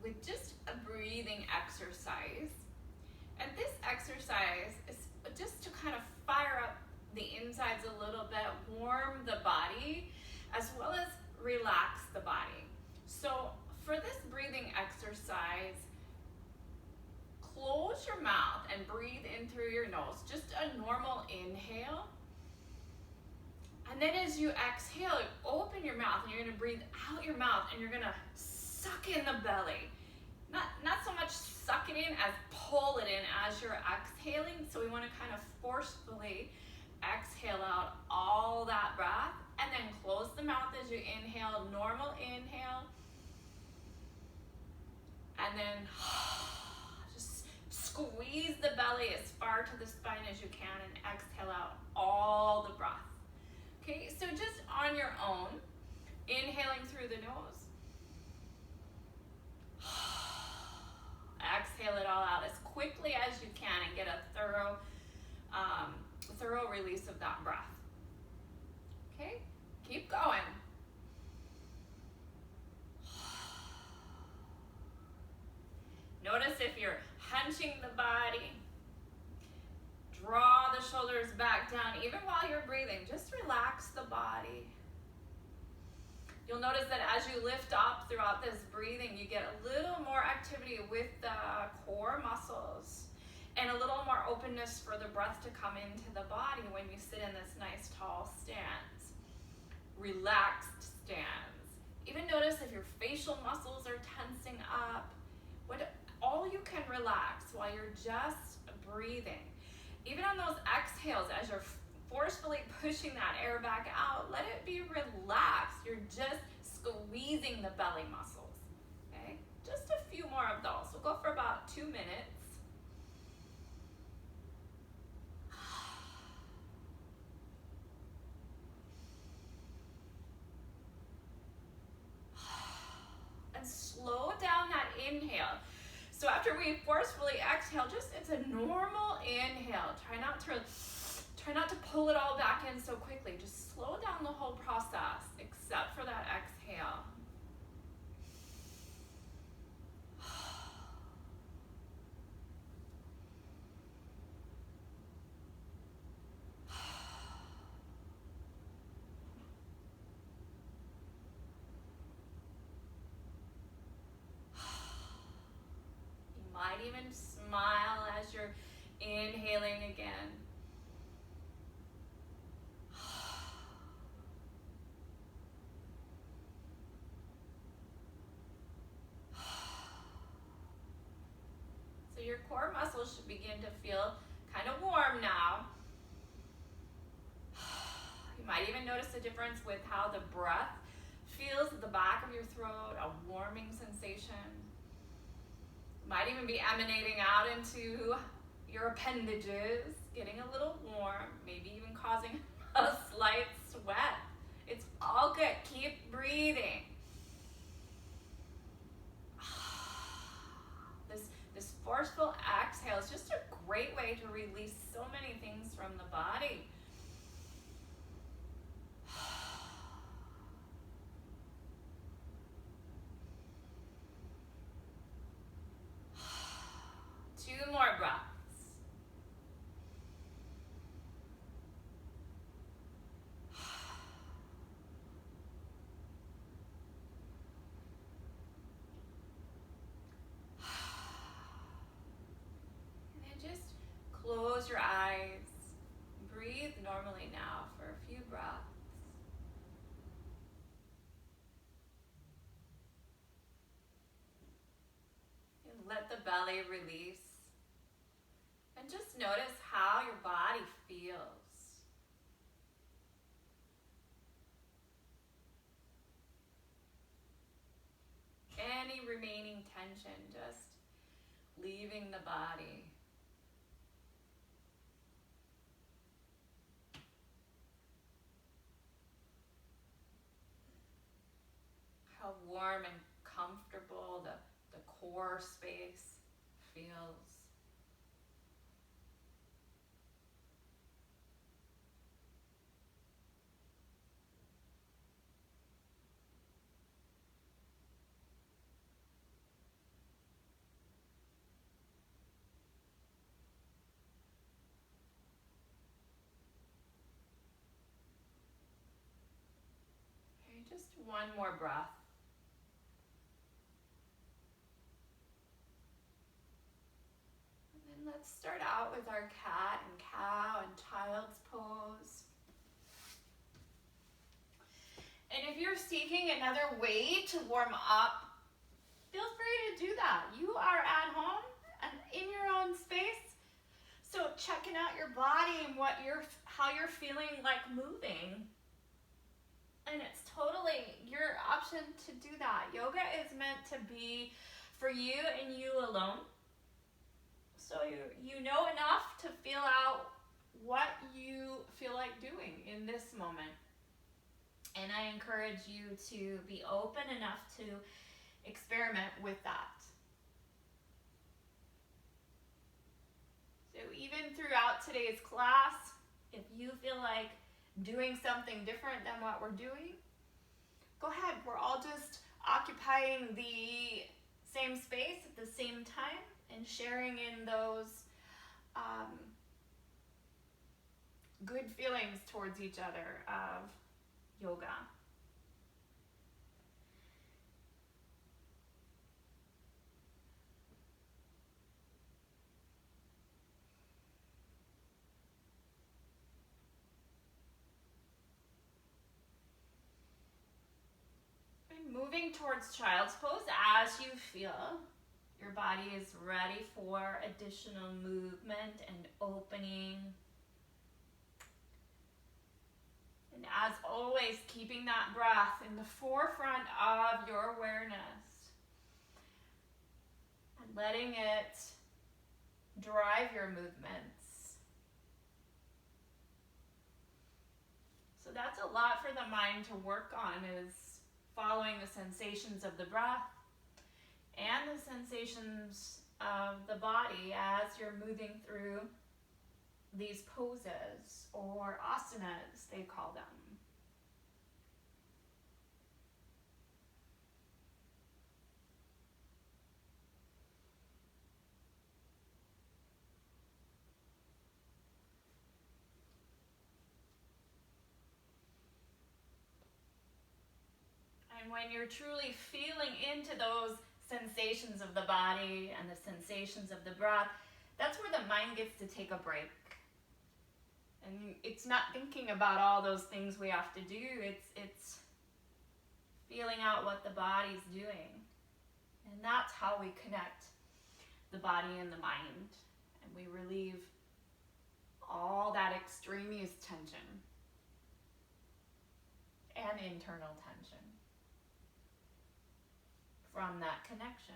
with just a breathing exercise. And this exercise is just to kind of fire up the insides a little bit, warm the body, as well as relax the body. So for this breathing exercise, close your mouth and breathe in through your nose, just a normal inhale. And then as you exhale, open your mouth and you're gonna breathe out your mouth and you're gonna suck in the belly. Not so much suck it in as pull it in as you're exhaling. So we wanna kind of forcefully exhale out all that breath and then close the mouth as you inhale, normal inhale. And then just squeeze the belly as far to the spine as you can and exhale out all the breath. Okay, so just on your own, inhaling through the nose. Exhale it all out as quickly as you can and get a thorough release of that breath. Okay, keep going. Notice if you're hunching the body. Draw the shoulders back down, even while you're breathing. Just relax the body. You'll notice that as you lift up throughout this breathing, you get a little more activity with the core muscles and a little more openness for the breath to come into the body when you sit in this nice tall stance. Relaxed stance. Even notice if your facial muscles are tensing up. All you can relax while you're just breathing. Even on those exhales, as you're forcefully pushing that air back out, let it be relaxed. You're just squeezing the belly muscles, okay? Just a few more of those. We'll go for about 2 minutes. And slow down that inhale. So after we forcefully exhale, it's a normal inhale. Try not to pull it all back in so quickly. Just slow down the whole process, except for that exhale. Might even smile as you're inhaling again. So your core muscles should begin to feel kind of warm now. You might even notice a difference with how the breath feels at the back of your throat, a warming sensation. Might even be emanating out into your appendages, getting a little warm, maybe even causing a slight sweat. It's all good. Keep breathing. This forceful exhale is just a great way to release so many things from the body. Two more breaths. And then just close your eyes. Breathe normally now for a few breaths. And let the belly release. And just notice how your body feels. Any remaining tension, just leaving the body. How warm and comfortable the core space feels. one more breath. And then let's start out with our cat and cow and child's pose. And if you're seeking another way to warm up, feel free to do that. You are at home and in your own space. So checking out your body and how you're feeling like moving. And it's totally your option to do that. Yoga is meant to be for you and you alone. So you know enough to feel out what you feel like doing in this moment. And I encourage you to be open enough to experiment with that. So even throughout today's class, if you feel like doing something different than what we're doing, go ahead. We're all just occupying the same space at the same time and sharing in those good feelings towards each other of yoga. And moving towards child's pose as you feel your body is ready for additional movement and opening. And as always, keeping that breath in the forefront of your awareness and letting it drive your movements. So that's a lot for the mind to work on, is following the sensations of the breath and the sensations of the body as you're moving through these poses, or asanas they call them. And when you're truly feeling into those sensations of the body and the sensations of the breath, that's where the mind gets to take a break. And it's not thinking about all those things we have to do. It's feeling out what the body's doing. And that's how we connect the body and the mind. And we relieve all that extraneous tension and internal tension from that connection.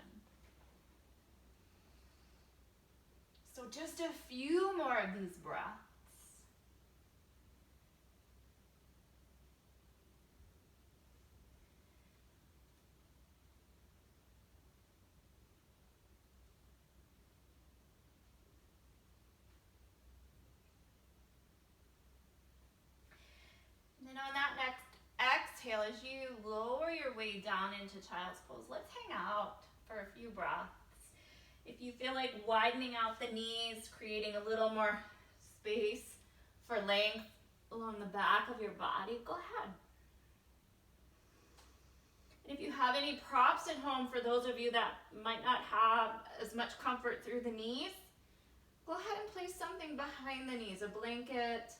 So just a few more of these breaths. And then on that next exhale, as you lower your way down into child's pose, let's hang out for a few breaths. If you feel like widening out the knees, creating a little more space for length along the back of your body, go ahead. And if you have any props at home, for those of you that might not have as much comfort through the knees, go ahead and place something behind the knees, a blanket,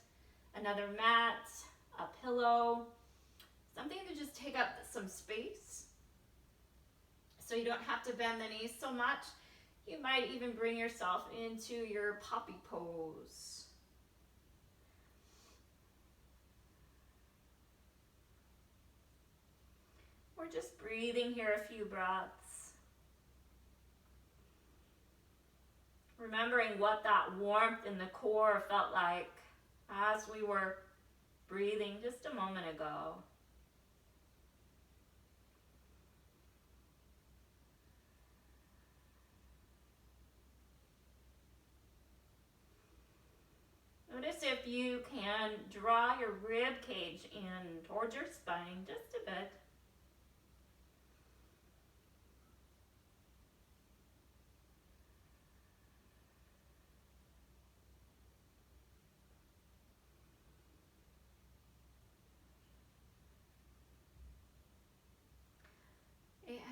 another mat, a pillow, something to just take up some space so you don't have to bend the knees so much. You might even bring yourself into your poppy pose. We're just breathing here a few breaths. Remembering what that warmth in the core felt like as we were breathing just a moment ago. Notice if you can draw your rib cage in towards your spine just a bit.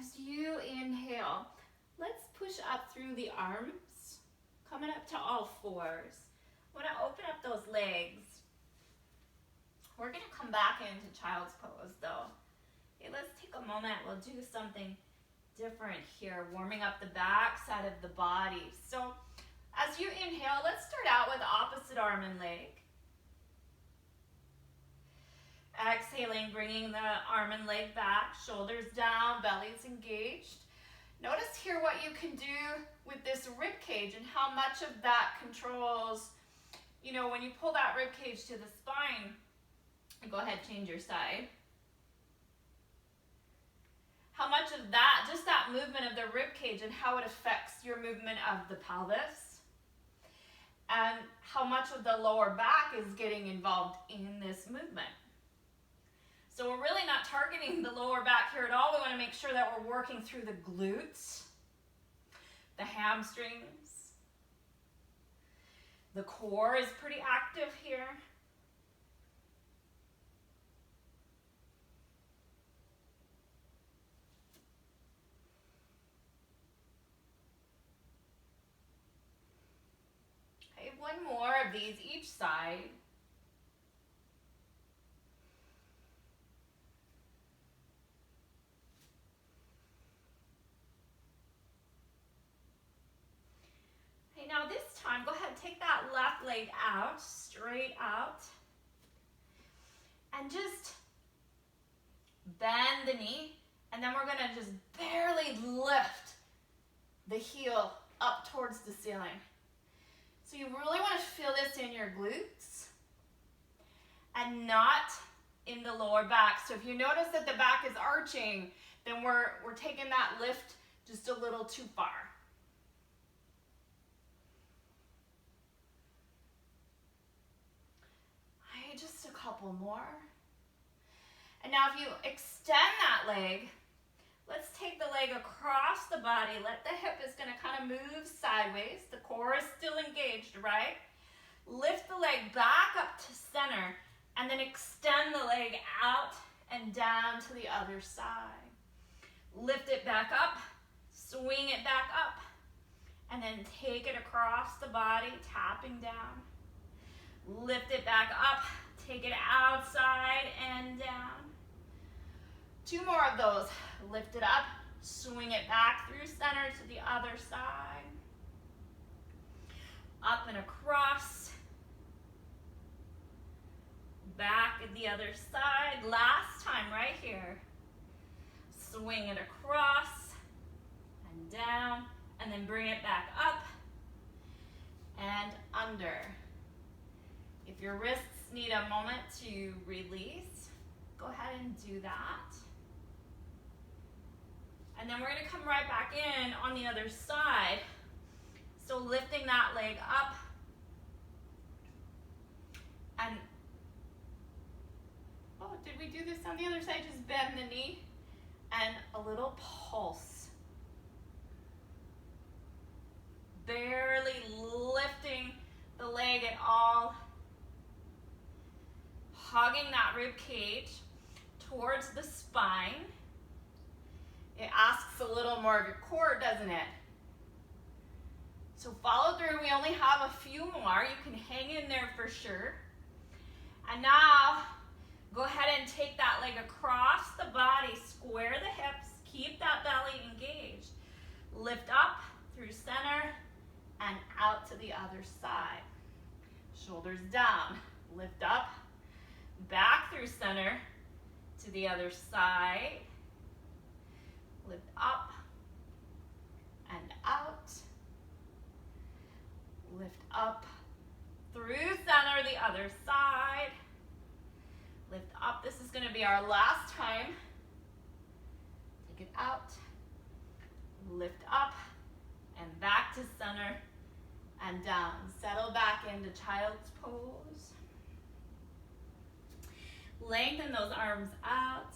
As you inhale, let's push up through the arms, coming up to all fours. I want to open up those legs. We're going to come back into child's pose though. Okay, let's take a moment. We'll do something different here, warming up the back side of the body. So as you inhale, let's start out with opposite arm and leg. Exhaling, bringing the arm and leg back, shoulders down, belly's engaged. Notice here what you can do with this rib cage and how much of that controls, you know, when you pull that rib cage to the spine. Go ahead, change your side. How much of that, just that movement of the rib cage and how it affects your movement of the pelvis. And how much of the lower back is getting involved in this movement. So we're really not targeting the lower back here at all. We want to make sure that we're working through the glutes, the hamstrings. The core is pretty active here. Okay, one more of these each side. Now this time, go ahead, take that left leg out, straight out. And just bend the knee. And then we're gonna just barely lift the heel up towards the ceiling. So you really wanna feel this in your glutes and not in the lower back. So if you notice that the back is arching, then we're taking that lift just a little too far. Just a couple more. And now if you extend that leg, let's take the leg across the body. Let the hip is gonna kind of move sideways. The core is still engaged, right? Lift the leg back up to center and then extend the leg out and down to the other side. Lift it back up, swing it back up, and then take it across the body, tapping down. Lift it back up, take it outside and down. Two more of those. Lift it up, swing it back through center to the other side. Up and across. Back at the other side. Last time right here. Swing it across and down, and then bring it back up and under. If your wrists need a moment to release, go ahead and do that. And then we're gonna come right back in on the other side. So lifting that leg up. And, oh, did we do this on the other side? Just bend the knee and a little pulse. Barely lifting the leg at all. Hugging that rib cage towards the spine. It asks a little more of your core, doesn't it? So follow through. We only have a few more. You can hang in there for sure. And now, go ahead and take that leg across the body. Square the hips. Keep that belly engaged. Lift up through center and out to the other side. Shoulders down. Lift up. Back through center to the other side. Lift up and out. Lift up through center, the other side. Lift up. This is going to be our last time. Take it out. Lift up and back to center and down. Settle back into child's pose. Lengthen those arms out.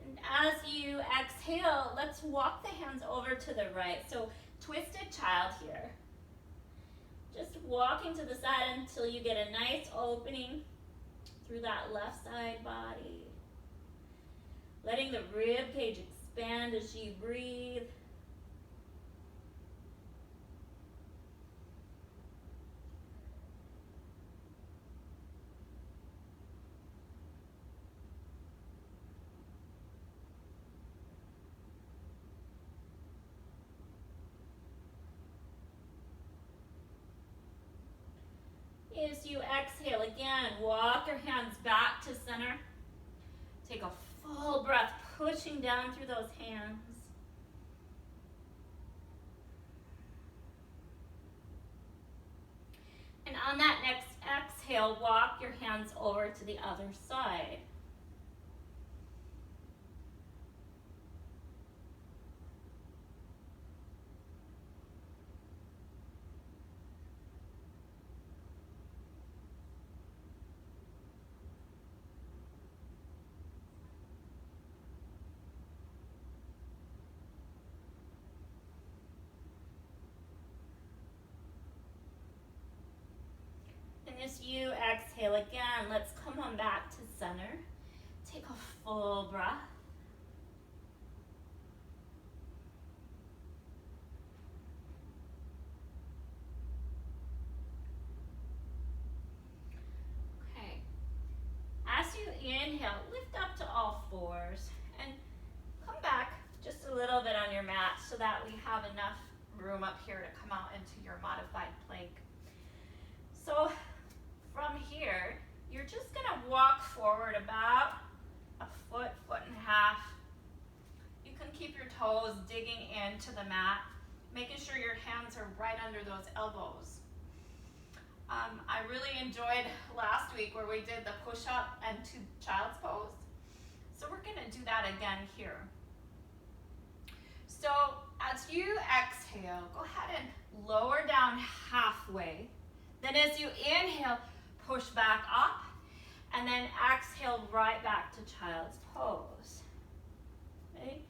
And as you exhale, let's walk the hands over to the right. So twisted child here. Just walking to the side until you get a nice opening through that left side body. Letting the rib cage expand as you breathe. As you exhale again, walk your hands back to center. Take a full breath, pushing down through those hands. And on that next exhale, walk your hands over to the other side. As you exhale again, let's come on back to center. Take a full breath. Okay. As you inhale, lift up to all fours and come back just a little bit on your mat so that we have enough room up here to come out into your modified plank. So from here, you're just gonna walk forward about a foot, foot and a half. You can keep your toes digging into the mat, making sure your hands are right under those elbows. I really enjoyed last week where we did the push-up and to child's pose. So we're gonna do that again here. So as you exhale, go ahead and lower down halfway. Then as you inhale, push back up, and then exhale right back to child's pose. Okay?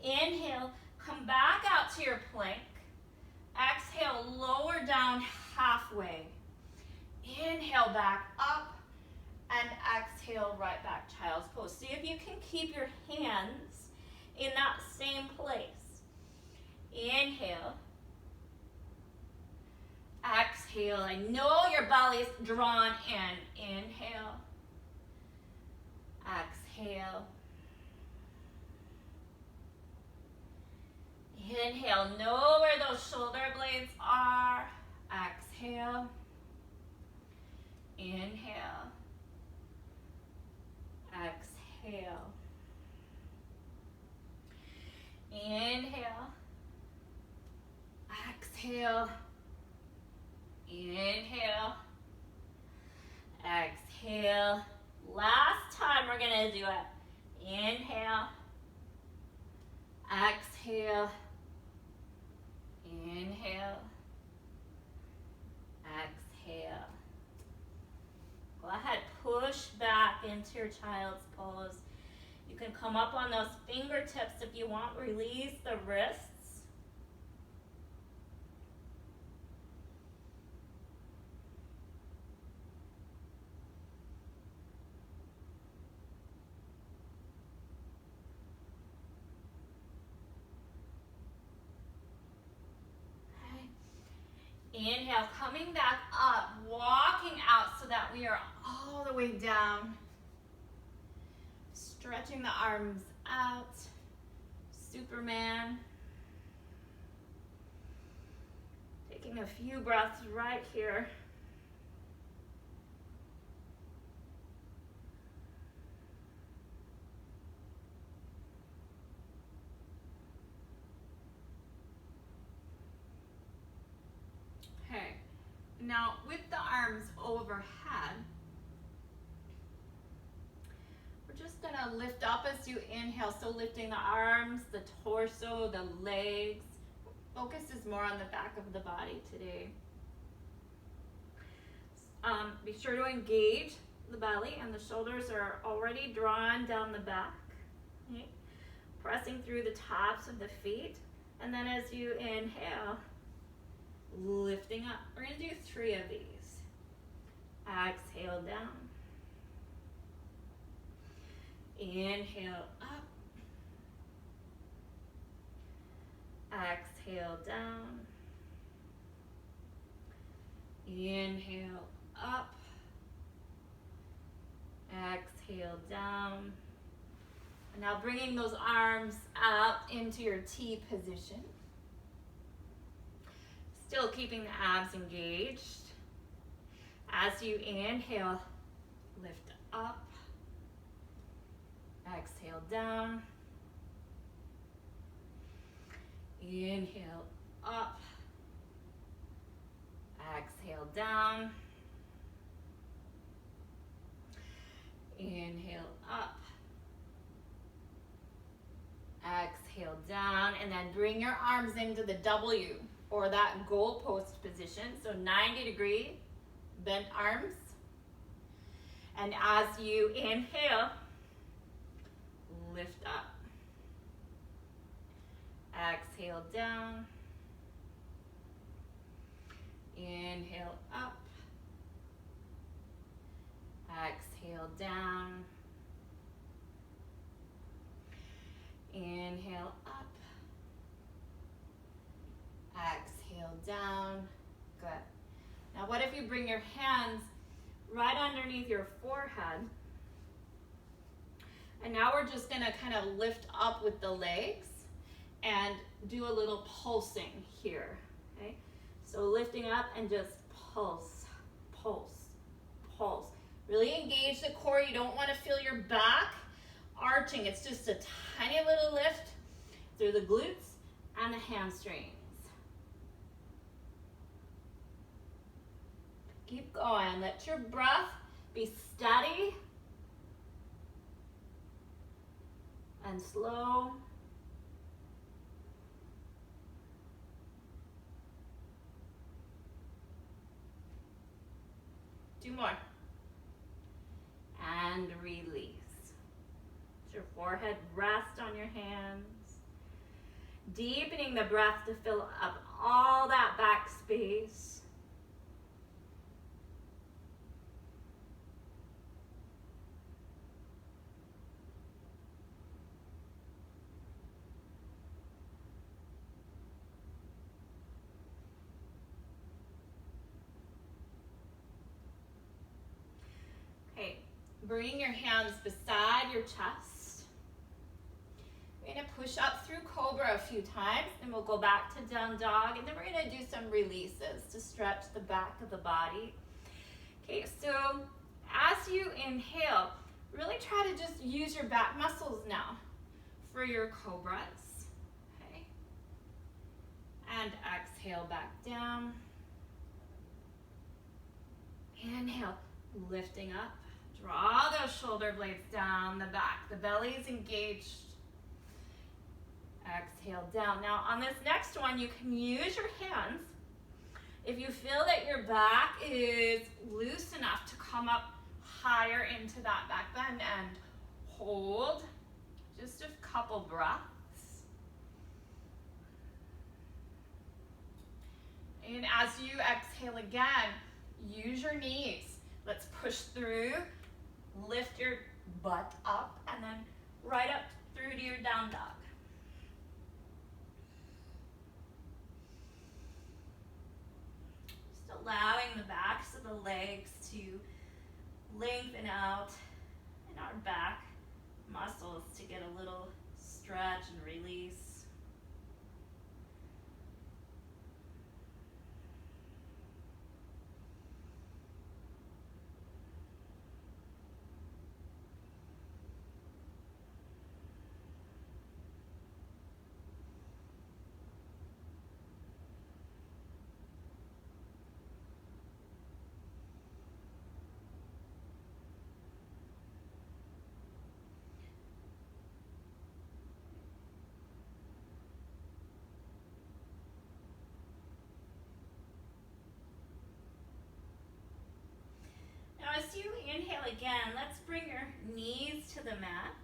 Inhale, come back out to your plank. Exhale, lower down halfway. Inhale back up, and exhale right back child's pose. See if you can keep your hands in that same place. Inhale. Exhale. I know your belly's drawn in. Inhale. Exhale. Inhale. Know where those shoulder blades are. Exhale. Inhale. Exhale. Inhale. Exhale. Inhale. Exhale. Last time we're gonna do it. Inhale. Exhale. Inhale. Exhale. Go ahead, push back into your child's pose. You can come up on those fingertips if you want. Release the wrists. Inhale, coming back up, walking out so that we are all the way down. Stretching the arms out. Superman. Taking a few breaths right here. Now, with the arms overhead, we're just gonna lift up as you inhale. So lifting the arms, the torso, the legs. Focus is more on the back of the body today. Be sure to engage the belly, and the shoulders are already drawn down the back. Okay. Pressing through the tops of the feet. And then as you inhale, lifting up. We're going to do 3 of these. Exhale down. Inhale up. Exhale down. Inhale up. Exhale down. And now bringing those arms out into your T position. Still keeping the abs engaged. As you inhale, lift up. Exhale down. Inhale up. Exhale down. Inhale up. Exhale down. And then bring your arms into the W or that goalpost position. So 90-degree bent arms. And as you inhale, lift up. Exhale down. Inhale up. Exhale down. Inhale up. Exhale down. Good. Now what if you bring your hands right underneath your forehead? And now we're just going to kind of lift up with the legs and do a little pulsing here. Okay? So lifting up and just pulse, pulse, pulse. Really engage the core. You don't want to feel your back arching. It's just a tiny little lift through the glutes and the hamstrings. Keep going. Let your breath be steady and slow. Two more. And release. Let your forehead rest on your hands. Deepening the breath to fill up all that back space. Bring your hands beside your chest. We're going to push up through Cobra a few times, and we'll go back to Down Dog, and then we're going to do some releases to stretch the back of the body. Okay, so as you inhale, really try to just use your back muscles now for your Cobras. Okay, and exhale back down. Inhale, lifting up. Draw those shoulder blades down the back. The belly's engaged. Exhale down. Now on this next one, you can use your hands. If you feel that your back is loose enough to come up higher into that back bend and hold just a couple breaths. And as you exhale again, use your knees. Let's push through. Lift your butt up and then right up through to your Down Dog. Just allowing the backs of the legs to lengthen out and our back muscles to get a little stretch and release. As you inhale again, let's bring your knees to the mat.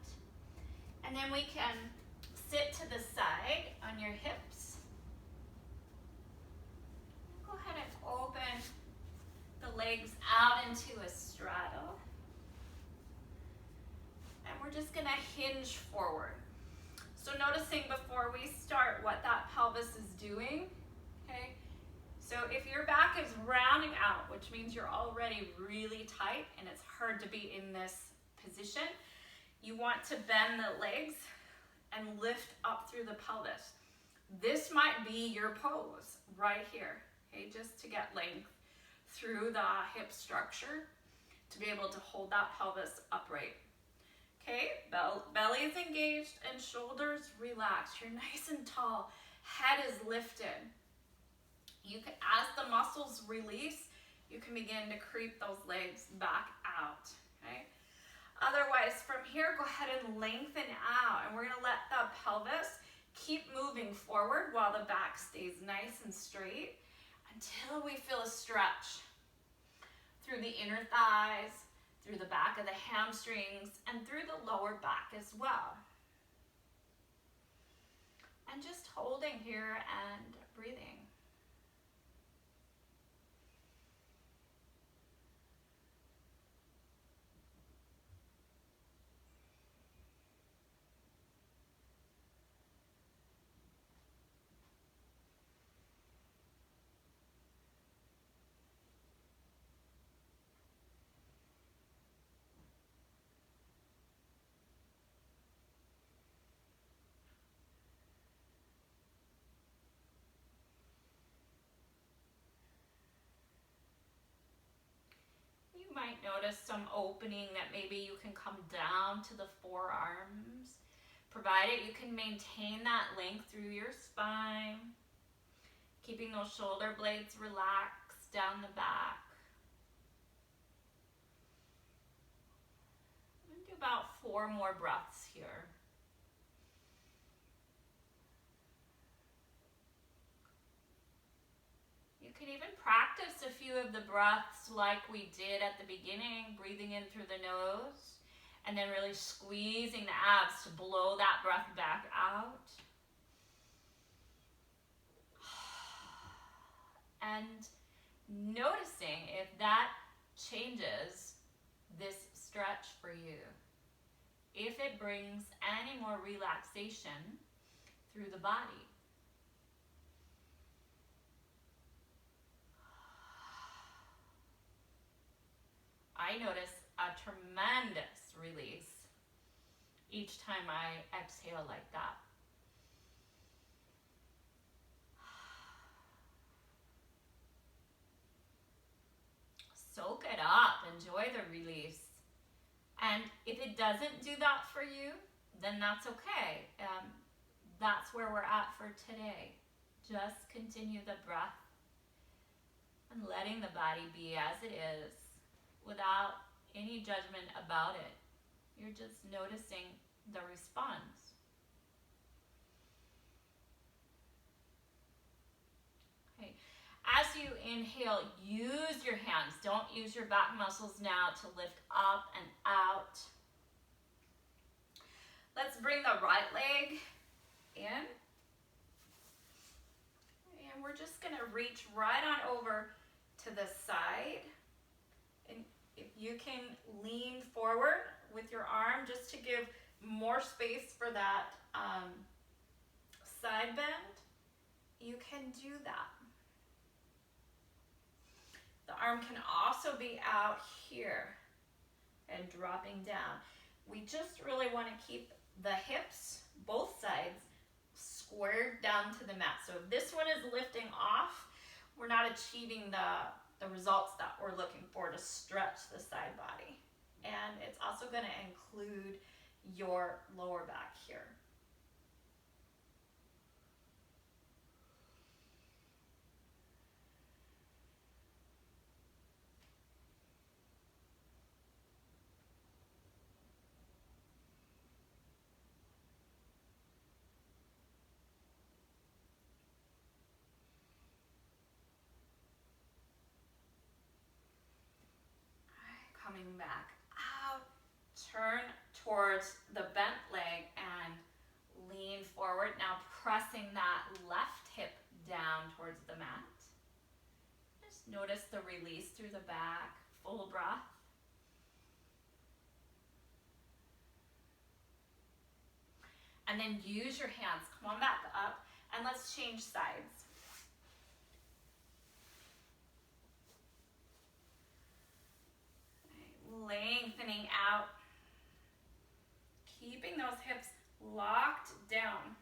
And then we can sit to the side on your hips. legs out into a straddle. And we're just gonna hinge forward. So noticing before we start what that pelvis is doing, okay? So if your back is rounding out, which means you're already really tight and it's hard to be in this position, you want to bend the legs and lift up through the pelvis. This might be your pose right here, okay? Just to get length through the hip structure to be able to hold that pelvis upright. Okay, belly is engaged and shoulders relaxed. You're nice and tall, head is lifted. You can, as the muscles release, you can begin to creep those legs back out, okay? Otherwise, from here, go ahead and lengthen out, and we're gonna let the pelvis keep moving forward while the back stays nice and straight until we feel a stretch through the inner thighs, through the back of the hamstrings, and through the lower back as well. And just holding here and breathing. You might notice some opening that maybe you can come down to the forearms, provided you can maintain that length through your spine, keeping those shoulder blades relaxed down the back. I'm gonna do about 4 more breaths here. You can even practice a few of the breaths like we did at the beginning, breathing in through the nose, and then really squeezing the abs to blow that breath back out. And noticing if that changes this stretch for you. If it brings any more relaxation through the body. I notice a tremendous release each time I exhale like that. Soak it up, enjoy the release. And if it doesn't do that for you, then that's okay. That's where we're at for today. Just continue the breath and letting the body be as it is without any judgment about it. You're just noticing the response. Okay. As you inhale, use your hands. Don't use your back muscles now to lift up and out. Let's bring the right leg in. And we're just gonna reach right on over to the side. And if you can lean forward with your arm just to give more space for that side bend, you can do that. The arm can also be out here and dropping down. We just really want to keep the hips, both sides, squared down to the mat. So if this one is lifting off, we're not achieving the results that we're looking for to stretch the side body. And it's also going to include your lower back here. Coming back out, turn towards the bent leg and Just notice the release through the back, full breath. And then use your hands. Come on back up and let's change sides. Lengthening out. Keeping those hips locked down.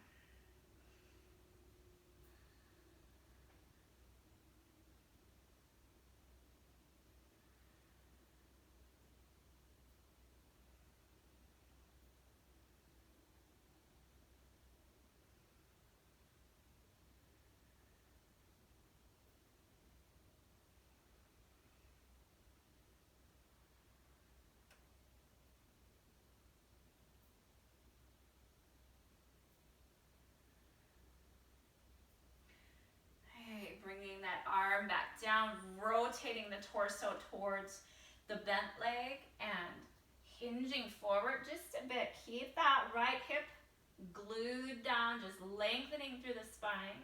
Bringing that arm back down, rotating the torso towards the bent leg and hinging forward just a bit. Keep that right hip glued down, just lengthening through the spine.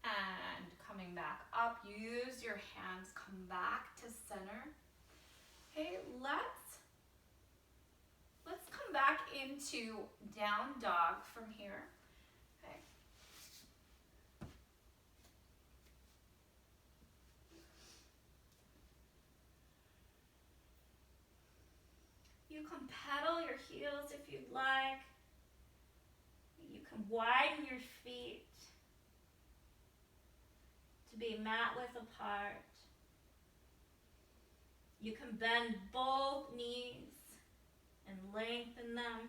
And coming back up, use your hands, come back to center. Okay, let's come back into down dog from here. Okay. You can pedal your heels if you'd like. You can widen your feet to be mat width apart. You can bend both knees and lengthen them.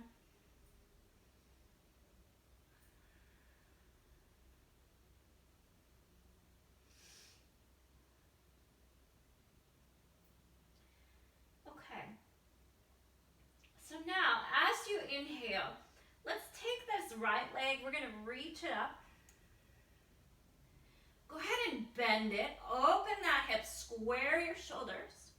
Okay. So now, as you inhale, let's take this right leg, we're going to reach it up. Go ahead and bend it, open that hip, square your shoulders.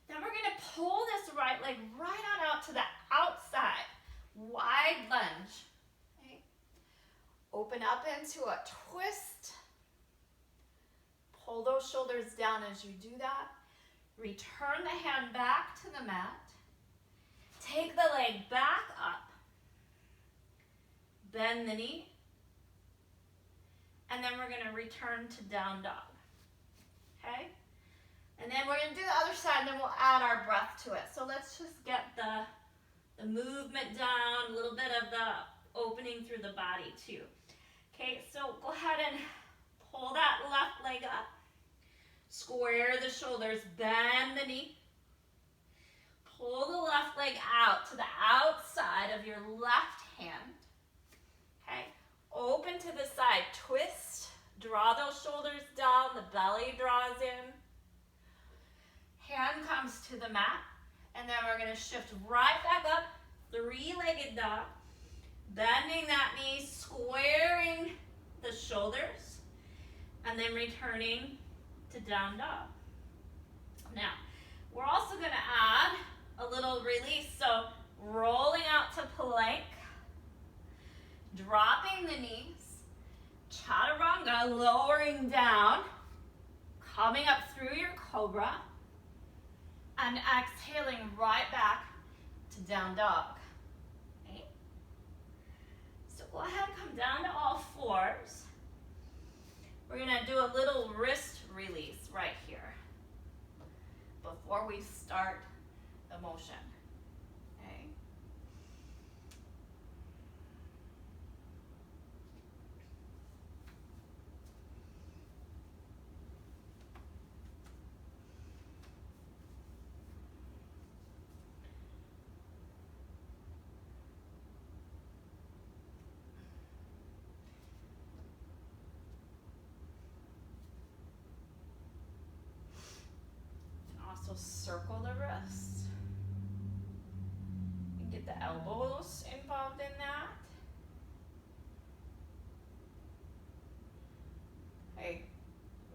Then we're going to pull this right leg right on out to the outside, wide lunge. Okay. Open up into a twist. Pull those shoulders down as you do that. Return the hand back to the mat. Take the leg back up. Bend the knee. And then we're going to return to down dog. Okay? And then we're going to do the other side, and then we'll add our breath to it. So let's just get the movement down, a little bit of the opening through the body too. Okay, so go ahead and pull that left leg up. Square the shoulders, bend the knee. Pull the left leg out to the outside of your left hand. Okay, open to the side, twist, draw those shoulders down, the belly draws in. Hand comes to the mat, and then we're going to shift right back up, three-legged dog, bending that knee, squaring the shoulders, and then returning to down dog. Now, we're also going to add a little release, so rolling out to plank, dropping the knees, chaturanga, lowering down, coming up through your cobra, and exhaling right back to down dog. Okay? So go ahead and come down to all fours. We're going to do a little wrist release right here before we start the motion. Okay? Also circle the wrists. And get the elbows involved in that. Okay,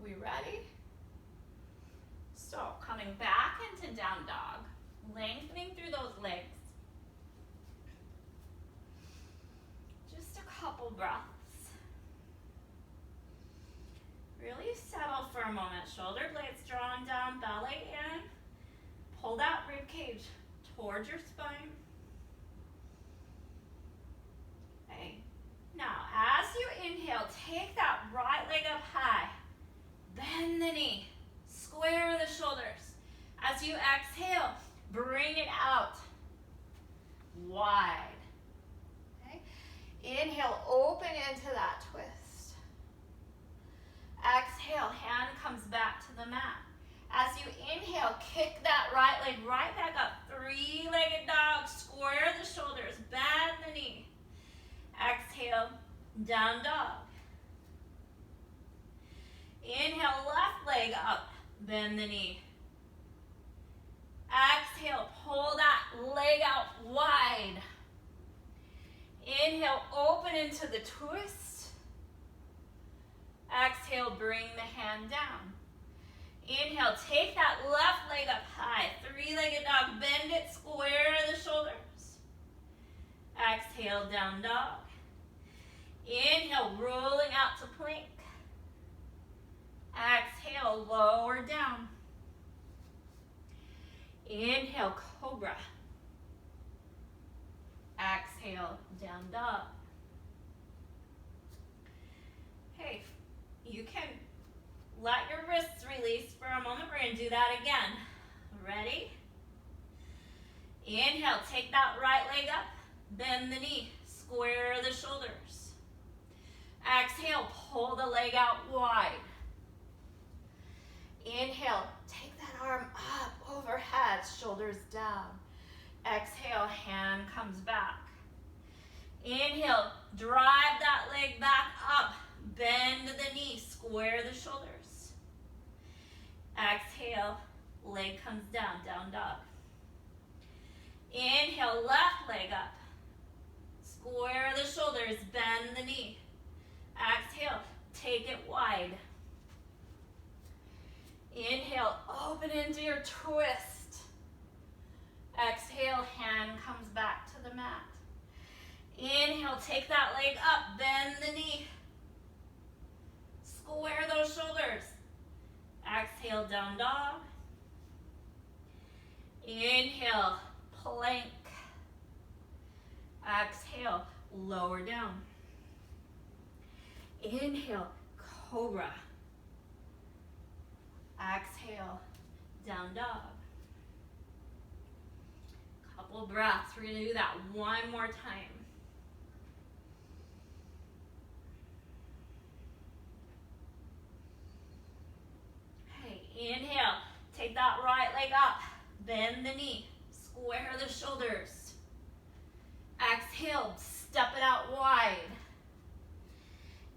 we ready? So coming back into down dog, lengthening through those legs. Just a couple breaths. Really settle for a moment. Shoulder blades drawn down, belly in. Pull that rib cage towards your spine. Okay. Now, as you inhale, take that right leg up high. Bend the knee. Square the shoulders. As you exhale, bring it out. Wide. Okay. Inhale, open into that twist. Exhale, hand comes back to the mat. As you inhale, kick that right leg right back up. Three-legged dog, square the shoulders, bend the knee. Exhale, down dog. Inhale, left leg up, bend the knee. Exhale, pull that leg out wide. Inhale, open into the twist. Exhale, bring the hand down. Inhale, take that left leg up high. Three-legged dog, bend it, square the shoulders. Exhale, down dog. Inhale, rolling out to plank. Exhale, lower down. Inhale, cobra. Exhale, down dog. Okay, you can let your wrists release for a moment. We're going to do that again. Ready? Inhale, take that right leg up, bend the knee, square the shoulders. Exhale, pull the leg out wide. Inhale, take that arm up overhead, shoulders down. Exhale, hand comes back. Inhale, drive that leg back up, bend the knee, square the shoulders. Exhale, leg comes down, down dog. Inhale, left leg up. Square the shoulders, bend the knee. Exhale, take it wide. Inhale, open into your twist. Exhale, hand comes back to the mat. Inhale, take that leg up, bend the knee. Square those shoulders. Exhale, down dog. Inhale, plank. Exhale, lower down. Inhale, cobra. Exhale, down dog. Couple breaths. We're going to do that one more time. Okay, inhale. Take that right leg up. Bend the knee. Square the shoulders. Exhale, step it out wide.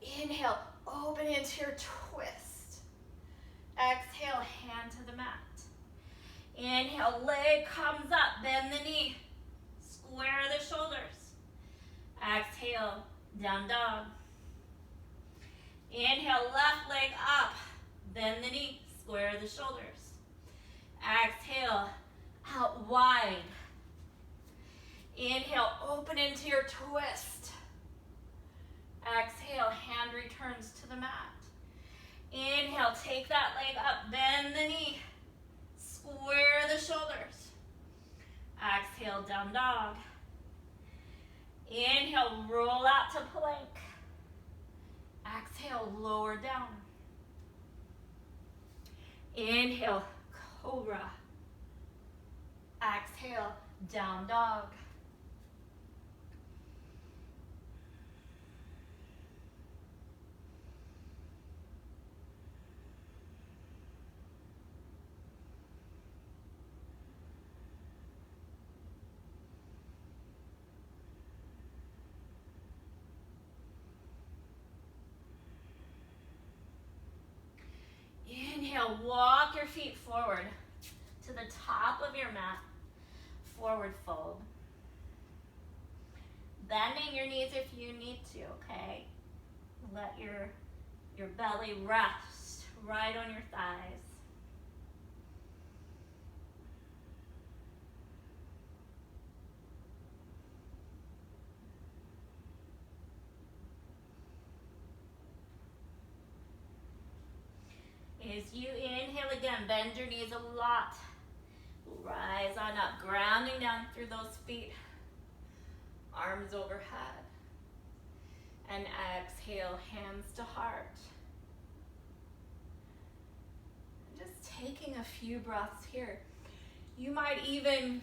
Inhale, open into your twist. Exhale, hand to the mat. Inhale, leg comes up, bend the knee. Square the shoulders. Exhale, down dog. Inhale, left leg up, bend the knee, square the shoulders. Exhale, out wide. Inhale, open into your twist. Exhale, hand returns to the mat. Inhale, take that leg up, bend the knee, square the shoulders. Exhale, down dog. Inhale, roll out to plank. Exhale, lower down. Inhale, cobra. Exhale, down dog. Inhale, walk your feet forward to the top of your mat. Forward fold. Bending your knees if you need to, okay? Let your belly rest right on your thighs. As you inhale again, bend your knees a lot. Rise on up, grounding down through those feet. Arms overhead. And exhale, hands to heart. Just taking a few breaths here. You might even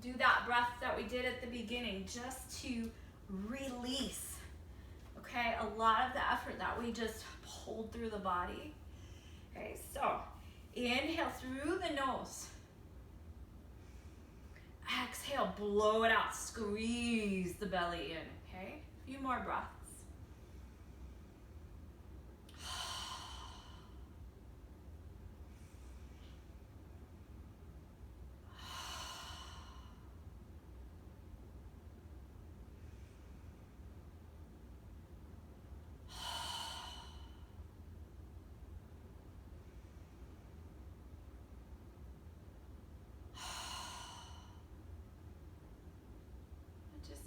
do that breath that we did at the beginning just to release. Okay, a lot of the effort that we just pulled through the body. Okay, so inhale through the nose. Exhale, blow it out, squeeze the belly in, okay? A few more breaths.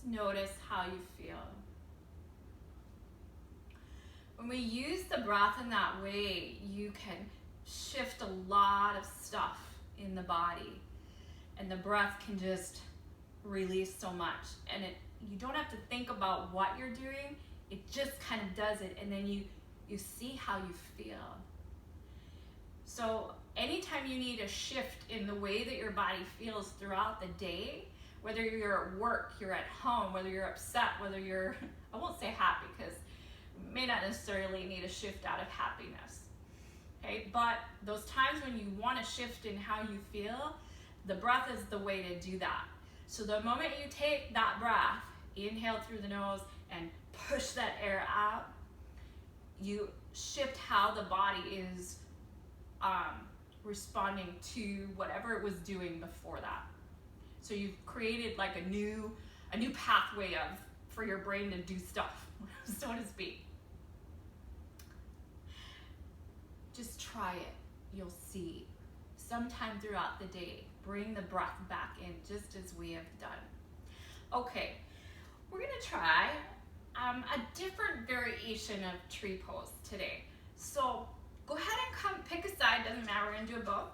Notice how you feel. When we use the breath in that way, you can shift a lot of stuff in the body, and the breath can just release so much. And you don't have to think about what you're doing, it just kind of does it, and then you see how you feel. So anytime you need a shift in the way that your body feels throughout the day, whether you're at work, you're at home, whether you're upset, whether you're, I won't say happy because you may not necessarily need a shift out of happiness, okay? But those times when you want to shift in how you feel, the breath is the way to do that. So the moment you take that breath, inhale through the nose and push that air out, you shift how the body is responding to whatever it was doing before that. So you've created like a new pathway for your brain to do stuff, so to speak. Just try it. You'll see. Sometime throughout the day, bring the breath back in, just as we have done. Okay, we're gonna try a different variation of tree pose today. So go ahead and come pick a side, doesn't matter, we're gonna do a both.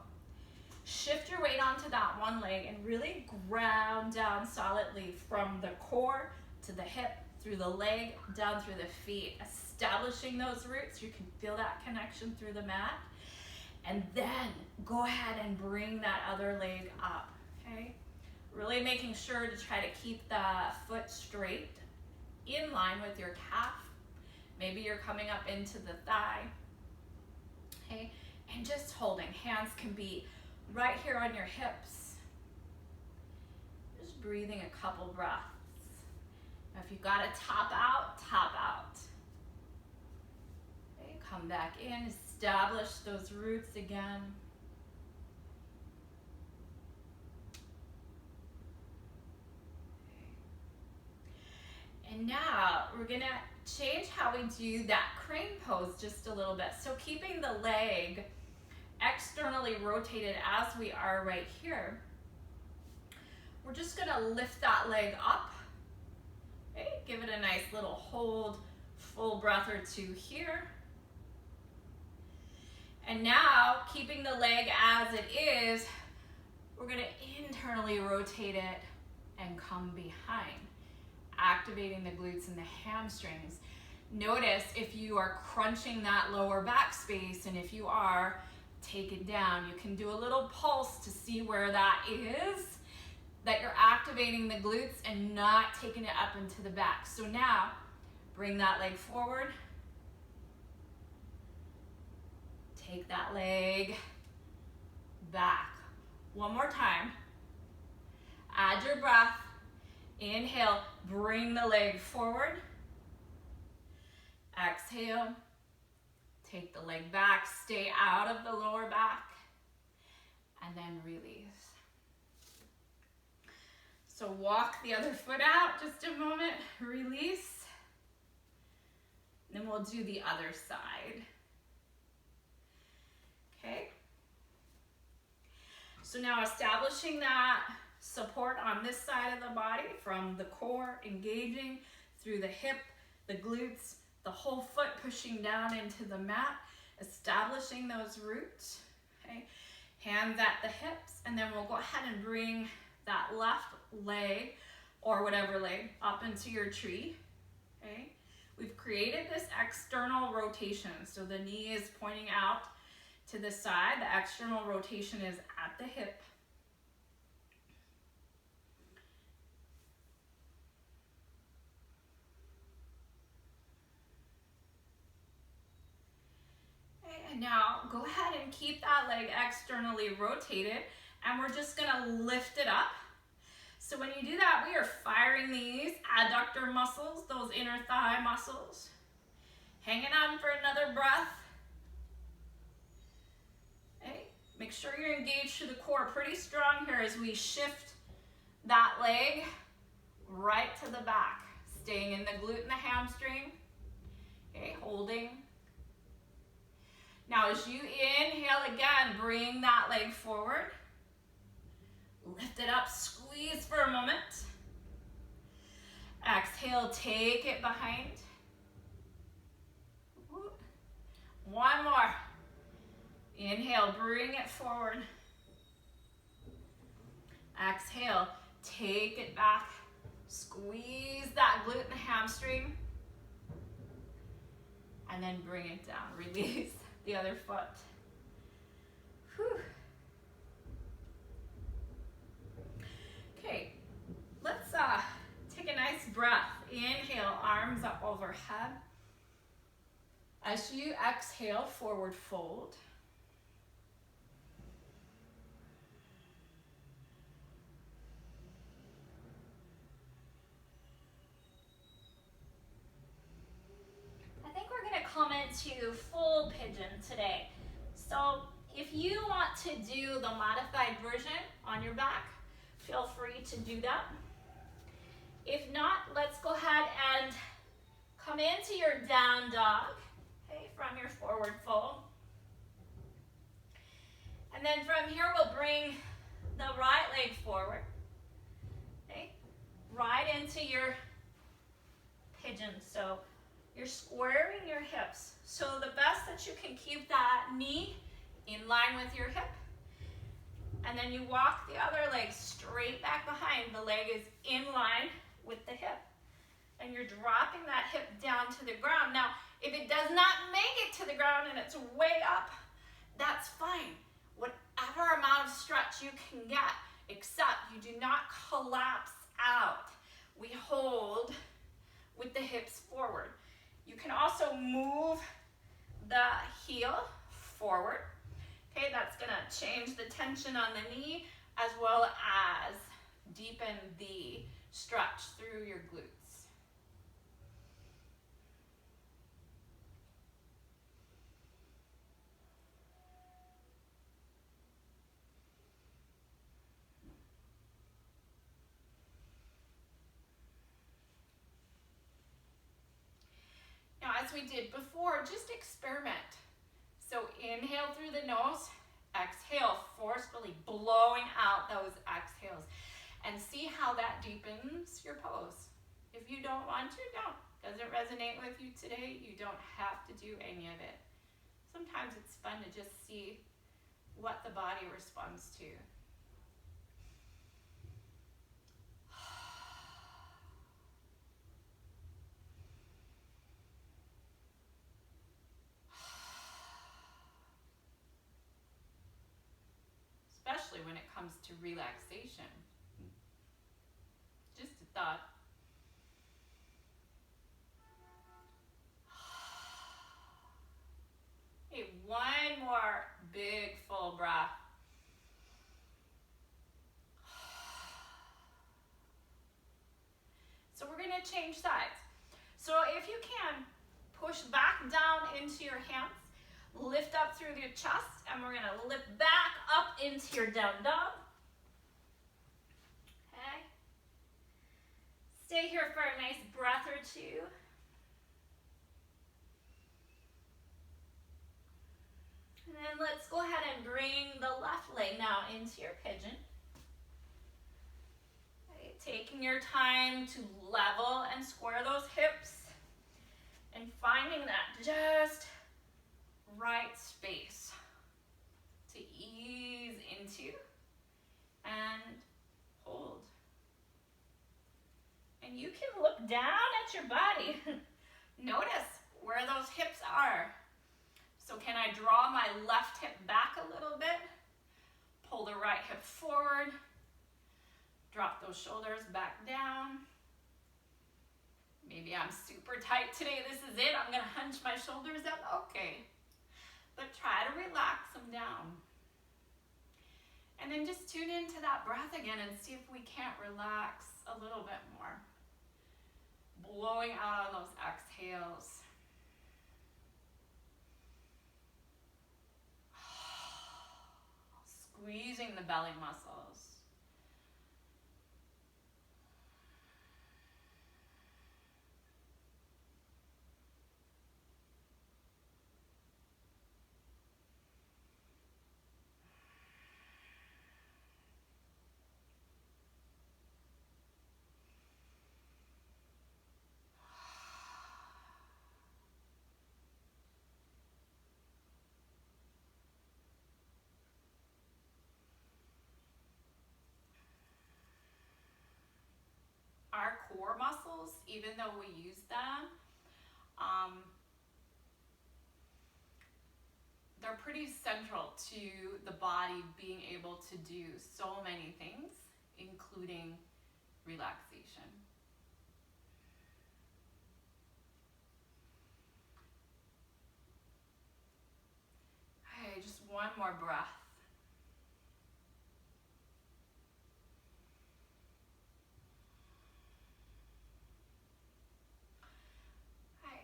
Shift your weight onto that one leg and really ground down solidly from the core to the hip, through the leg, down through the feet, establishing those roots. You can feel that connection through the mat. And then go ahead and bring that other leg up, okay? Really making sure to try to keep the foot straight, in line with your calf. Maybe you're coming up into the thigh, okay? And just holding. Hands can be right here on your hips. Just breathing a couple breaths. Now if you've got to top out, top out. Okay, come back in, establish those roots again. Okay. And now we're gonna change how we do that crane pose just a little bit. So keeping the leg externally rotated as we are right here, we're just gonna lift that leg up. Okay, give it a nice little hold, full breath or two here. And now, keeping the leg as it is, we're gonna internally rotate it and come behind, activating the glutes and the hamstrings. Notice if you are crunching that lower back space, and if you are, take it down. You can do a little pulse to see where that is, that you're activating the glutes and not taking it up into the back. So now, bring that leg forward. Take that leg back. One more time. Add your breath. Inhale, bring the leg forward. Exhale. Take the leg back, stay out of the lower back, and then release. So walk the other foot out just a moment, release. Then we'll do the other side. Okay? So now establishing that support on this side of the body from the core, engaging through the hip, the glutes, the whole foot pushing down into the mat, establishing those roots, okay? Hands at the hips, and then we'll go ahead and bring that left leg or whatever leg up into your tree, okay? We've created this external rotation, so the knee is pointing out to the side. The external rotation is at the hip. And now go ahead and keep that leg externally rotated, and we're just gonna lift it up. So when you do that, we are firing these adductor muscles, those inner thigh muscles. Hanging on for another breath. Okay. Make sure you're engaged to the core pretty strong here as we shift that leg right to the back. Staying in the glute and the hamstring. Okay, holding. Now as you inhale again, bring that leg forward. Lift it up, squeeze for a moment. Exhale, take it behind. One more. Inhale, bring it forward. Exhale, take it back. Squeeze that glute and hamstring. And then bring it down. Release the other foot. Whew. Okay, let's take a nice breath. Inhale, arms up overhead. As you exhale, forward fold. I think we're going to come into full pigeon today. So if you want to do the modified version on your back, feel free to do that. If not, let's go ahead and come into your down dog, okay, from your forward fold. And then from here, we'll bring the right leg forward, okay, right into your pigeon. So you're squaring your hips. So the best that you can keep that knee in line with your hip. And then you walk the other leg straight back behind. The leg is in line with the hip. And you're dropping that hip down to the ground. Now, if it does not make it to the ground and it's way up, that's fine. Whatever amount of stretch you can get, except you do not collapse out. We hold with the hips forward. You can also move the heel forward. Okay, that's gonna change the tension on the knee as well as deepen the stretch through your glutes. Now, as we did before, just experiment. So inhale through the nose, exhale, forcefully blowing out those exhales, and see how that deepens your pose. If you don't want to, don't. Doesn't resonate with you today, you don't have to do any of it. Sometimes it's fun to just see what the body responds to. Especially when it comes to relaxation. Just a thought. Okay, one more big full breath. So we're going to change sides. So if you can, push back down into your hands. Lift up through your chest, and we're going to lift back up into your down dog. Okay. Stay here for a nice breath or two. And then let's go ahead and bring the left leg now into your pigeon. Okay, taking your time to level and square those hips and finding that just right space to ease into and hold. And you can look down at your body. Notice where those hips are. So can I draw my left hip back a little bit? Pull the right hip forward. Drop those shoulders back down. Maybe I'm super tight today. This is it. I'm going to hunch my shoulders up. Okay. But try to relax them down. And then just tune into that breath again and see if we can't relax a little bit more. Blowing out on those exhales. Squeezing the belly muscles. Our core muscles, even though we use them, they're pretty central to the body being able to do so many things, including relaxation. Okay, just one more breath.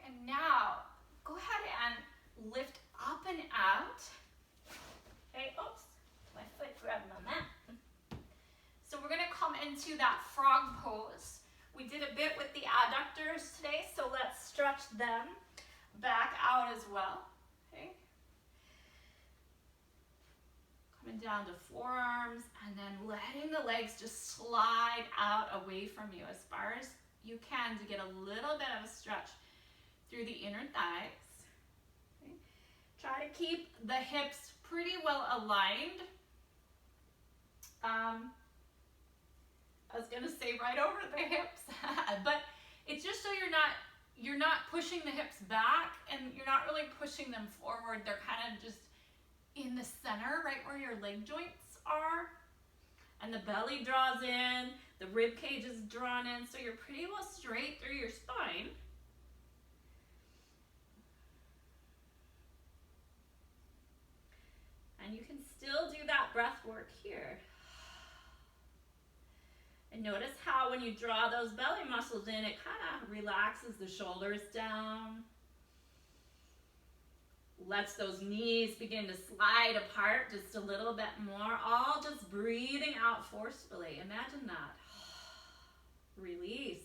And now, go ahead and lift up and out. Hey, oops, my foot grabbed my mat. So we're gonna come into that frog pose. We did a bit with the adductors today, so let's stretch them back out as well, okay? Coming down to forearms and then letting the legs just slide out away from you as far as you can to get a little bit of a stretch through the inner thighs. Okay. Try to keep the hips pretty well aligned. I was gonna say right over the hips, but it's just so you're not pushing the hips back and you're not really pushing them forward. They're kind of just in the center, right where your leg joints are. And the belly draws in, the rib cage is drawn in, so you're pretty well straight through your spine. And you can still do that breath work here. And notice how when you draw those belly muscles in, it kind of relaxes the shoulders down. Lets those knees begin to slide apart just a little bit more. All just breathing out forcefully. Imagine that. Release.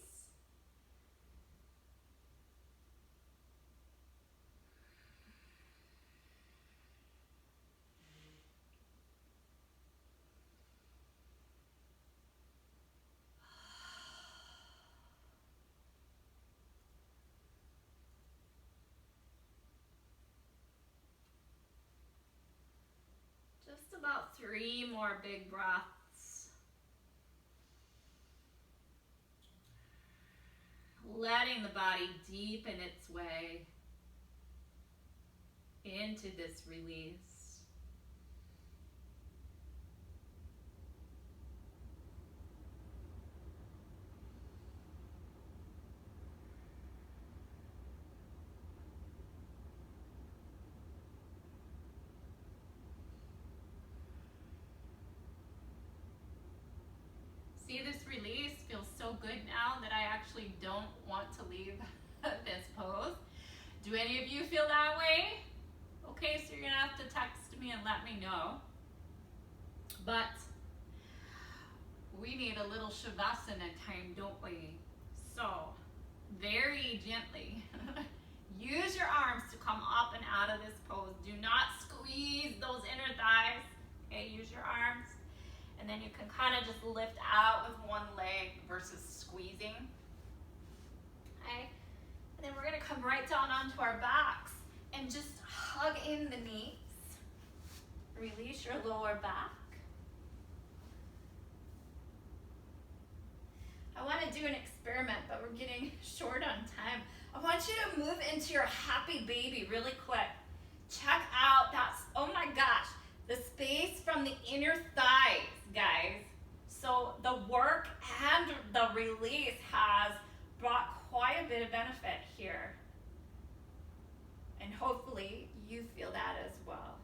Just about 3 more big breaths. Letting the body deepen its way into this release. See, this release feels so good now that I actually don't want to leave this pose. Do any of you feel that way? Okay, so you're gonna have to text me and let me know. But we need a little Shavasana time, don't we? So, very gently, use your arms to come up and out of this pose. Do not squeeze those inner thighs. Okay, use your arms. And then you can kind of just lift out with one leg versus squeezing. Okay. And then we're going to come right down onto our backs. And just hug in the knees. Release your lower back. I want to do an experiment, but we're getting short on time. I want you to move into your happy baby really quick. Check out that, oh my gosh, the space from the inner thighs, guys. So the work and the release has brought quite a bit of benefit here. And hopefully you feel that as well.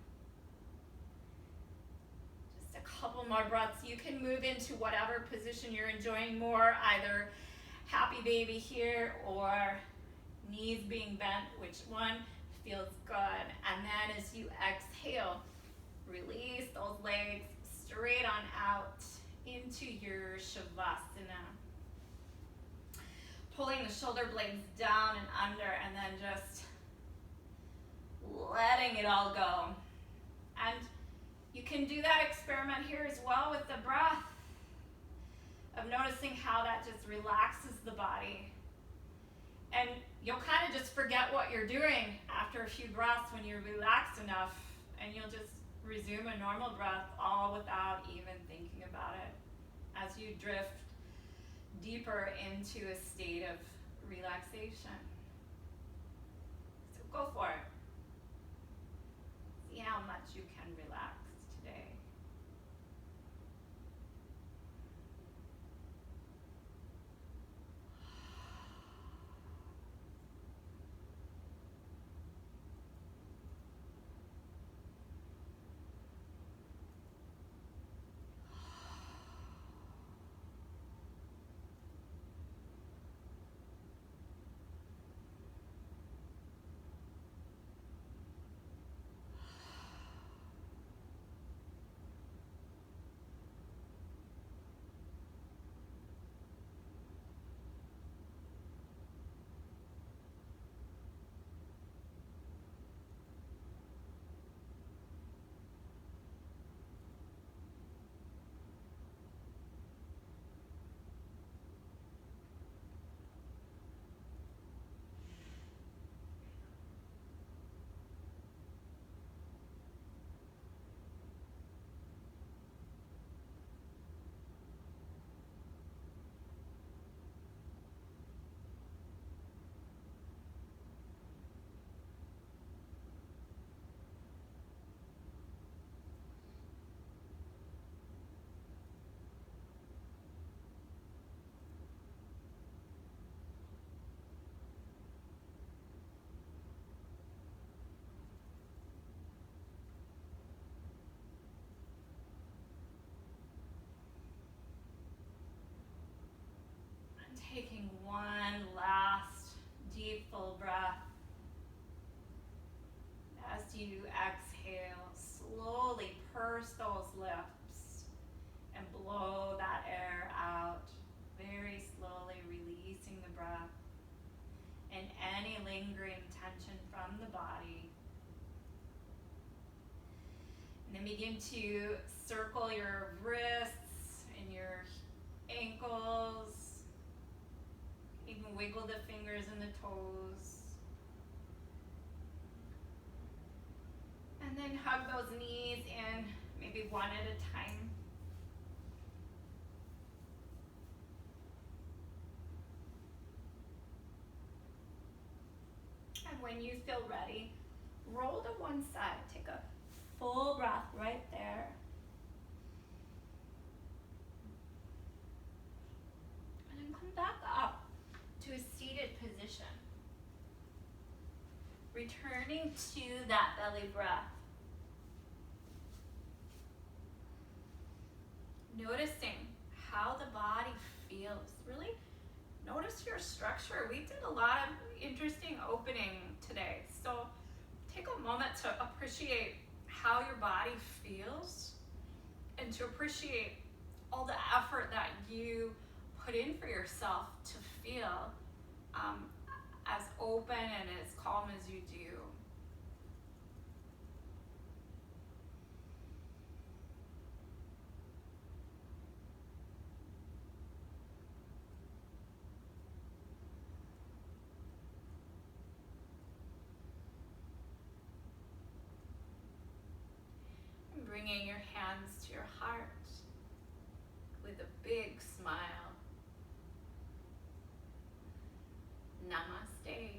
Just a couple more breaths. You can move into whatever position you're enjoying more, either happy baby here or knees being bent, which one feels good. And then as you exhale, release those legs straight on out into your Shavasana. Pulling the shoulder blades down and under, and then just letting it all go. And you can do that experiment here as well with the breath, of noticing how that just relaxes the body. And you'll kind of just forget what you're doing after a few breaths when you're relaxed enough, and you'll just resume a normal breath all without even thinking about it as you drift deeper into a state of relaxation. So go for it. See how much you can relax today. Taking one last deep full breath. As you exhale, slowly purse those lips and blow that air out, very slowly releasing the breath and any lingering tension from the body. And then begin to circle your wrists and your ankles. Even wiggle the fingers and the toes. And then hug those knees in, maybe one at a time. And when you feel ready, roll to one side. Take a full breath right there. And then come back up to a seated position. Returning to that belly breath. Noticing how the body feels. Really notice your structure. We did a lot of interesting opening today. So take a moment to appreciate how your body feels and to appreciate all the effort that you put in for yourself to feel as open and as calm as you do. bringing your hands to your heart with a big smile. Namaste.